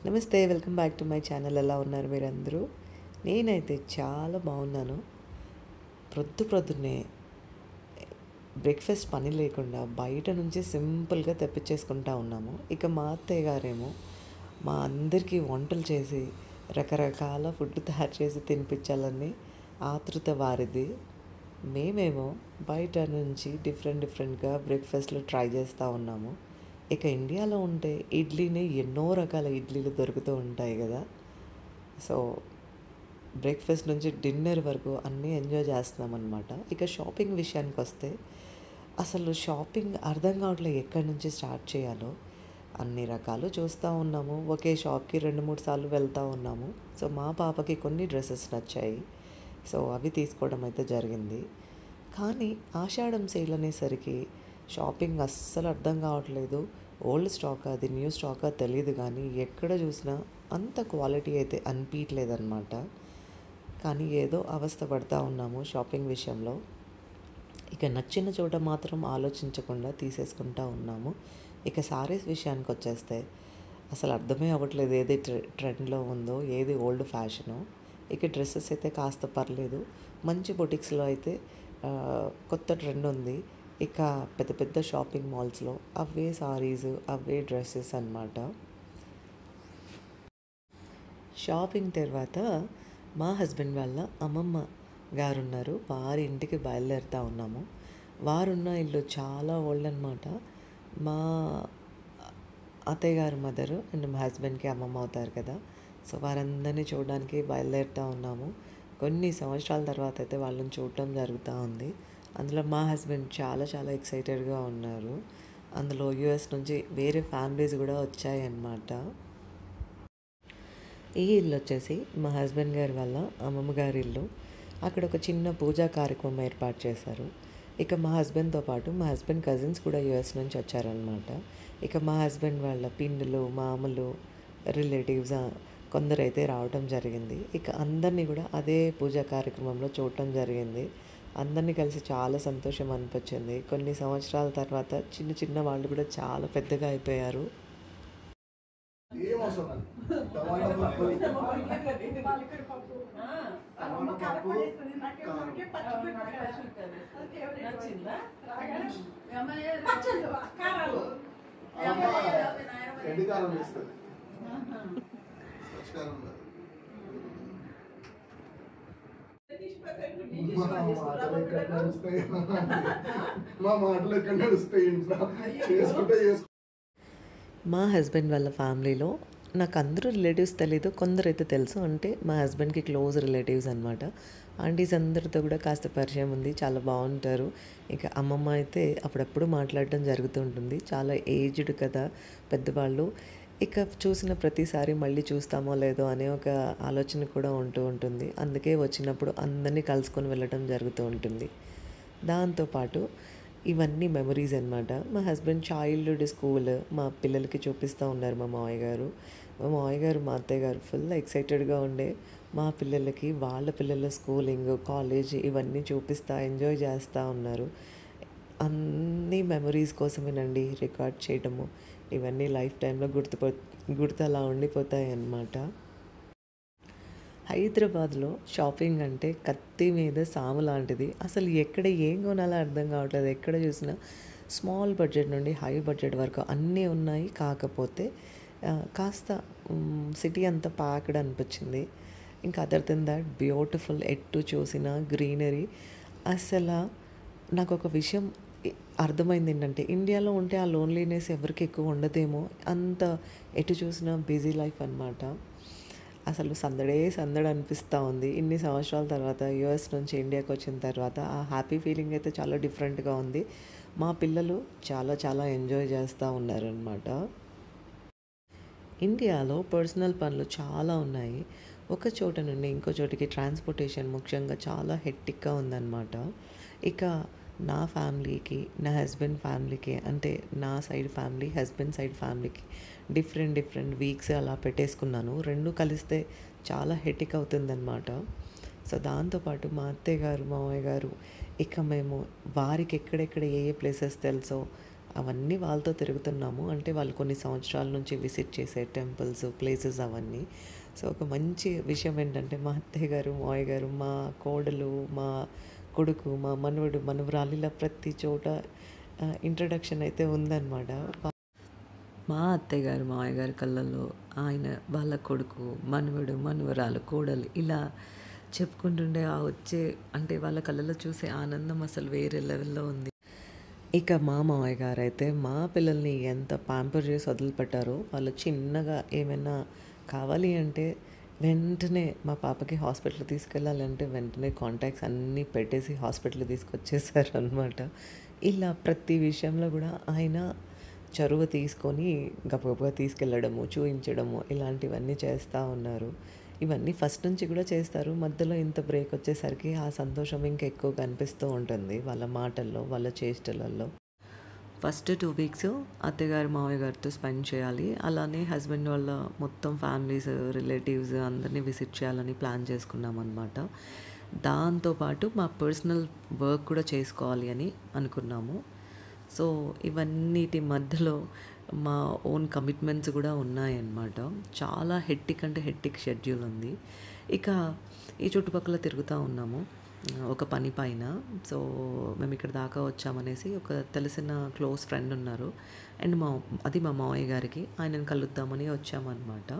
నమస్తే, welcome back to my channel. ఎలా ఉన్నారు మీరందరూ? నేనైతే చాలా బాగున్నాను. ప్రొద్దున్నే బ్రేక్‌ఫాస్ట్ పని లేకుండా బయట నుంచి సింపుల్‌గా తెప్పించేసుకుంటా ఉన్నాము. ఇక మా అత్తయ్య గారేమో మా అందరికీ వంటలు చేసి రకరకాల ఫుడ్ తయారు చేసి తినిపించాలని ఆతృత వారిది. మేమేమో బయట నుంచి డిఫరెంట్‌గా బ్రేక్‌ఫాస్ట్‌లు ట్రై చేస్తూ ఉన్నాము. ఇక ఇండియాలో ఉంటే ఇడ్లీని ఎన్నో రకాల ఇడ్లీలు దొరుకుతూ ఉంటాయి కదా! సో, బ్రేక్‌ఫాస్ట్ నుంచి డిన్నర్ వరకు అన్నీ ఎంజాయ్ చేస్తున్నామనమాట. ఇక షాపింగ్ విషయానికొస్తే అసలు షాపింగ్ అర్థం కావట్లేదు ఎక్కడి నుంచి స్టార్ట్ చేయాలో. అన్ని రకాలు చూస్తూ ఉన్నాము. ఒకే షాప్‌కి 2, 3 సార్లు వెళ్తూ ఉన్నాము. సో, మా పాపకి కొన్ని డ్రెసెస్ నచ్చాయి. సో, అవి తీసుకోవడం అయితే జరిగింది. కానీ ఆషాఢం సేల్ అనేసరికి షాపింగ్ అస్సలు అర్థం కావట్లేదు. ఓల్డ్ స్టాకా అది న్యూ స్టాకా తెలీదు కానీ ఎక్కడ చూసినా అంత క్వాలిటీ అయితే అనిపియట్లేదనమాట. కానీ ఏదో అవస్థ పడతా ఉన్నాము షాపింగ్ విషయంలో. ఇక నచ్చిన చోట మాత్రం ఆలోచించకుండా తీసేసుకుంటా ఉన్నాము. ఇక శారీస్ విషయానికొచ్చేస్తే అసలు అర్థమే అవ్వట్లేదు ఏది ట్రెండ్‌లో ఉందో, ఏది ఓల్డ్ ఫ్యాషనో. ఇక డ్రెసెస్ అయితే కాస్త పర్లేదు. మంచి బొటిక్స్‌లో అయితే కొత్త ట్రెండ్ ఉంది. ఇక పెద్ద పెద్ద షాపింగ్ మాల్స్‌లో అవే సారీస్, అవే డ్రెసెస్ అనమాట. షాపింగ్ తర్వాత మా హస్బెండ్ వాళ్ళ అమ్మమ్మ గారున్నారు. వారి ఇంటికి బయలుదేరుతా ఉన్నాము. వారున్న ఇల్లు చాలా ఓల్డ్ అనమాట. మా అత్తయ్య గారు మదరు అండ్ మా హస్బెండ్‌కి అమ్మమ్మ అవుతారు కదా! సో, వారందరిని చూడడానికి బయలుదేరుతా ఉన్నాము. కొన్ని సంవత్సరాల తర్వాత అయితే వాళ్ళని చూడటం జరుగుతూ ఉంది. అందులో మా హస్బెండ్ చాలా ఎక్సైటెడ్‌గా ఉన్నారు. అందులో యూఎస్ నుంచి వేరే ఫ్యామిలీస్ కూడా వచ్చాయన్నమాట. ఈ ఇల్లు వచ్చేసి మా హస్బెండ్ గారి వాళ్ళ అమ్మమ్మ గారి ఇల్లు. అక్కడ ఒక చిన్న పూజా కార్యక్రమం ఏర్పాటు చేశారు. ఇక మా హస్బెండ్‌తో పాటు మా హస్బెండ్ కజిన్స్ కూడా యూఎస్ నుంచి వచ్చారనమాట. ఇక మా హస్బెండ్ వాళ్ళ పిన్నులు, మామలు, రిలేటివ్స్ కొందరైతే రావటం జరిగింది. ఇక అందరినీ కూడా అదే పూజా కార్యక్రమంలో చూడటం జరిగింది. అందరినీ కలిసి చాలా సంతోషం అనిపించింది. కొన్ని సంవత్సరాల తర్వాత చిన్న వాళ్ళు కూడా చాలా పెద్దగా అయిపోయారు. ఏం అవసరం లేదు. టమాటా పప్పు ఎండికారం వేస్తుంది. పచ్చికారం ఉండదు. మా మాటలు ఎక్కడ నడుస్తాయి ఇంట్లో చేసుకుంటే చేసుకుంటే. మా హస్బెండ్ వాళ్ళ ఫ్యామిలీలో నాకు అందరూ రిలేటివ్స్ తెలీదు, కొందరైతే తెలుసు. అంటే మా హస్బెండ్‌కి క్లోజ్ రిలేటివ్స్ అనమాట. ఆంటీస్ అందరితో కూడా కాస్త పరిచయం ఉంది. చాలా బాగుంటారు. ఇక అమ్మమ్మ అయితే అప్పుడప్పుడు మాట్లాడడం జరుగుతూ ఉంటుంది. చాలా ఏజ్డ్ కదా పెద్దవాళ్ళు. ఇక చూసిన ప్రతిసారి మళ్ళీ చూస్తామో లేదో అనే ఒక ఆలోచన కూడా ఉంటూ ఉంటుంది. అందుకే వచ్చినప్పుడు అందరినీ కలుసుకొని వెళ్ళటం జరుగుతూ ఉంటుంది. దాంతోపాటు ఇవన్నీ మెమరీస్ అనమాట. మా హస్బెండ్ చైల్డ్‌హుడ్ స్కూల్ మా పిల్లలకి చూపిస్తూ ఉన్నారు మా మావయ్య గారు. మా మావయ్య గారు, మా అత్తయ్య గారు ఫుల్ ఎక్సైటెడ్‌గా ఉండే మా పిల్లలకి వాళ్ళ పిల్లల స్కూలింగ్, కాలేజ్ ఇవన్నీ చూపిస్తా ఎంజాయ్ చేస్తూ ఉన్నారు. అన్నీ మెమరీస్ కోసమేనండి రికార్డ్ చేయడము. ఇవన్నీ లైఫ్ టైమ్‌లో గుర్తు అలా ఉండిపోతాయన్నమాట. హైదరాబాద్‌లో షాపింగ్ అంటే కత్తి మీద సాము లాంటిది. అసలు ఎక్కడ ఏం కొనాలో అర్థం కావట్లేదు. ఎక్కడ చూసినా స్మాల్ బడ్జెట్ నుండి హై బడ్జెట్ వరకు అన్నీ ఉన్నాయి. కాకపోతే కాస్త సిటీ అంతా ప్యాక్డ్ అనిపించింది. ఇంకా అదర్ దెన్ దట్ బ్యూటిఫుల్ ఎటు చూసినా గ్రీనరీ. అసల నాకొక విషయం అర్థమైంది ఏంటంటే ఇండియాలో ఉంటే ఆ లోన్లీనెస్ ఎవరికి ఎక్కువ ఉండదేమో. అంత ఎటు చూసినా బిజీ లైఫ్ అనమాట. అసలు సందడే సందడి అనిపిస్తూ ఉంది. ఇన్ని సంవత్సరాల తర్వాత యూఎస్ నుంచి ఇండియాకి వచ్చిన తర్వాత ఆ హ్యాపీ ఫీలింగ్ అయితే చాలా డిఫరెంట్‌గా ఉంది. మా పిల్లలు చాలా ఎంజాయ్ చేస్తూ ఉన్నారనమాట. ఇండియాలో పర్సనల్ పనులు చాలా ఉన్నాయి. ఒక చోట నుండి ఇంకో చోటికి ట్రాన్స్‌పోర్టేషన్ ముఖ్యంగా చాలా హెక్టిక్‌గా ఉందన్నమాట. ఇక నా ఫ్యామిలీకి, నా హస్బెండ్ ఫ్యామిలీకి అంటే నా సైడ్ ఫ్యామిలీ, హస్బెండ్ సైడ్ ఫ్యామిలీకి డిఫరెంట్ వీక్స్ అలా పెట్టేసుకున్నాను. 2 కలిస్తే చాలా హెక్టిక్ అవుతుందన్నమాట. సో, దాంతోపాటు మా అత్తయ్య గారు, మామయ్య గారు ఇక మేము వారికి ఎక్కడెక్కడ ఏ ప్లేసెస్ తెలుసో అవన్నీ వాళ్ళతో తిరుగుతున్నాము. అంటే వాళ్ళు కొన్ని సంవత్సరాల నుంచి విజిట్ చేసే టెంపుల్స్, ప్లేసెస్ అవన్నీ. సో, ఒక మంచి విషయం ఏంటంటే మా అత్తయ్య గారు, మావయ్య గారు, మా కోడలు, మా కొడుకు, మా మనవడు, మనవరాలు ఇలా ప్రతి చోట ఇంట్రడక్షన్ అయితే ఉందన్నమాట. మా అత్తయ్య గారు, మావయ్య గారి కళ్ళల్లో ఆయన వాళ్ళ కొడుకు, మనవడు, మనవరాలు, కోడలు ఇలా చెప్పుకుంటుంటే ఆ వచ్చే అంటే వాళ్ళ కళ్ళలో చూసే ఆనందం అసలు వేరే లెవెల్‌లో ఉంది. ఇక మా మావయ్య గారైతే మా పిల్లల్ని ఎంత ప్యాంపర్ చేసి వదిలిపెట్టారో, వాళ్ళు చిన్నగా ఏమైనా కావాలి అంటే వెంటనే మా పాపకి హాస్పిటల్‌కి తీసుకెళ్ళాలంటే వెంటనే కాంటాక్ట్స్ అన్నీ పెట్టేసి హాస్పిటల్‌కి తీసుకొచ్చేసారనమాట. ఇలా ప్రతి విషయంలో కూడా ఆయన చొరవ తీసుకొని గబగబా తీసుకెళ్ళడము, చూయించడము ఇలాంటివన్నీ చేస్తూ ఉన్నారు. ఇవన్నీ ఫస్ట్ నుంచి కూడా చేస్తారు. మధ్యలో ఇంత బ్రేక్ వచ్చేసరికి ఆ సంతోషం ఇంకా ఎక్కువ కనిపిస్తూ ఉంటుంది వాళ్ళ మాటల్లో, వాళ్ళ చేష్టలలో. ఫస్ట్ 2 వీక్స్ అత్తయ్యగారు, మావయ్య గారితో స్పెండ్ చేయాలి. అలానే హస్బెండ్ వాళ్ళ మొత్తం ఫ్యామిలీస్, రిలేటివ్స్ అందరినీ విజిట్ చేయాలని ప్లాన్ చేసుకున్నామన్నమాట. దాంతోపాటు మా పర్సనల్ వర్క్ కూడా చేసుకోవాలి అని అనుకున్నాము. సో, ఇవన్నిటి మధ్యలో మా ఓన్ కమిట్మెంట్స్ కూడా ఉన్నాయన్నమాట. చాలా హెక్టిక్ అంటే హెక్టిక్ షెడ్యూల్ ఉంది. ఇక ఈ చుట్టుపక్కల తిరుగుతూ ఉన్నాము ఒక పని పైన. సో, మేము ఇక్కడ దాకా వచ్చామనేసి ఒక తెలిసిన క్లోజ్ ఫ్రెండ్ ఉన్నారు. అండ్ అది మా మావయ్య గారికి. ఆయనని కలుద్దామని వచ్చామన్నమాట.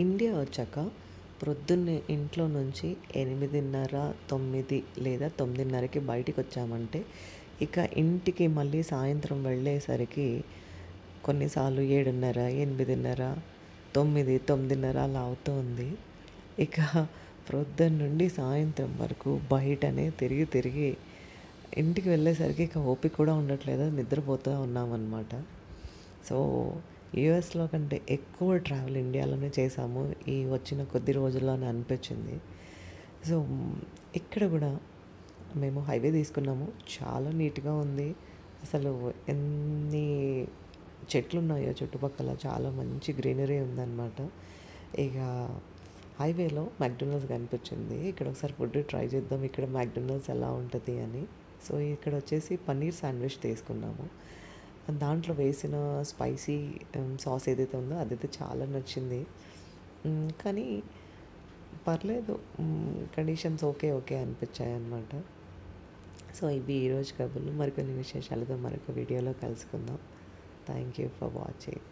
ఇండియా వచ్చాక ప్రొద్దున్నే ఇంట్లో నుంచి 8:30, 9 లేదా 9:30కి బయటికి వచ్చామంటే ఇక ఇంటికి మళ్ళీ సాయంత్రం వెళ్ళేసరికి కొన్నిసార్లు 7:30, 8:30, 9, 9:30 అలా అవుతుంది. ఇక ప్రొద్దున నుండి సాయంత్రం వరకు బయటనే తిరిగి తిరిగి ఇంటికి వెళ్ళేసరికి ఇక ఓపిక కూడా ఉండట్లేదు, నిద్రపోతూ ఉన్నామన్నమాట. సో, యూఎస్లో కంటే ఎక్కువ ట్రావెల్ ఇండియాలోనే చేసాము ఈ వచ్చిన కొద్ది రోజుల్లో అని అనిపించింది. సో, ఇక్కడ కూడా మేము హైవే తీసుకున్నాము. చాలా నీట్గా ఉంది. అసలు ఎన్ని చెట్లు ఉన్నాయో చుట్టుపక్కల, చాలా మంచి గ్రీనరీ ఉందన్నమాట. ఇక హైవేలో మెక్డొనాల్డ్స్ కనిపించింది. ఇక్కడ ఒకసారి ఫుడ్ ట్రై చేద్దాం, ఇక్కడ మెక్డొనాల్డ్స్ ఎలా ఉంటుంది అని. సో, ఇక్కడ వచ్చేసి పన్నీర్ శాండ్విచ్ తీసుకున్నాము. దాంట్లో వేసిన స్పైసీ సాస్ ఏదైతే ఉందో అదైతే చాలా నచ్చింది. కానీ పర్లేదు, కండిషన్స్ ఓకే ఓకే అనిపించాయి అన్నమాట. సో, ఇవి ఈరోజు కబుర్లు. మరికొన్ని విశేషాలతో మరొక వీడియోలో కలుసుకుందాం. Thank you for watching.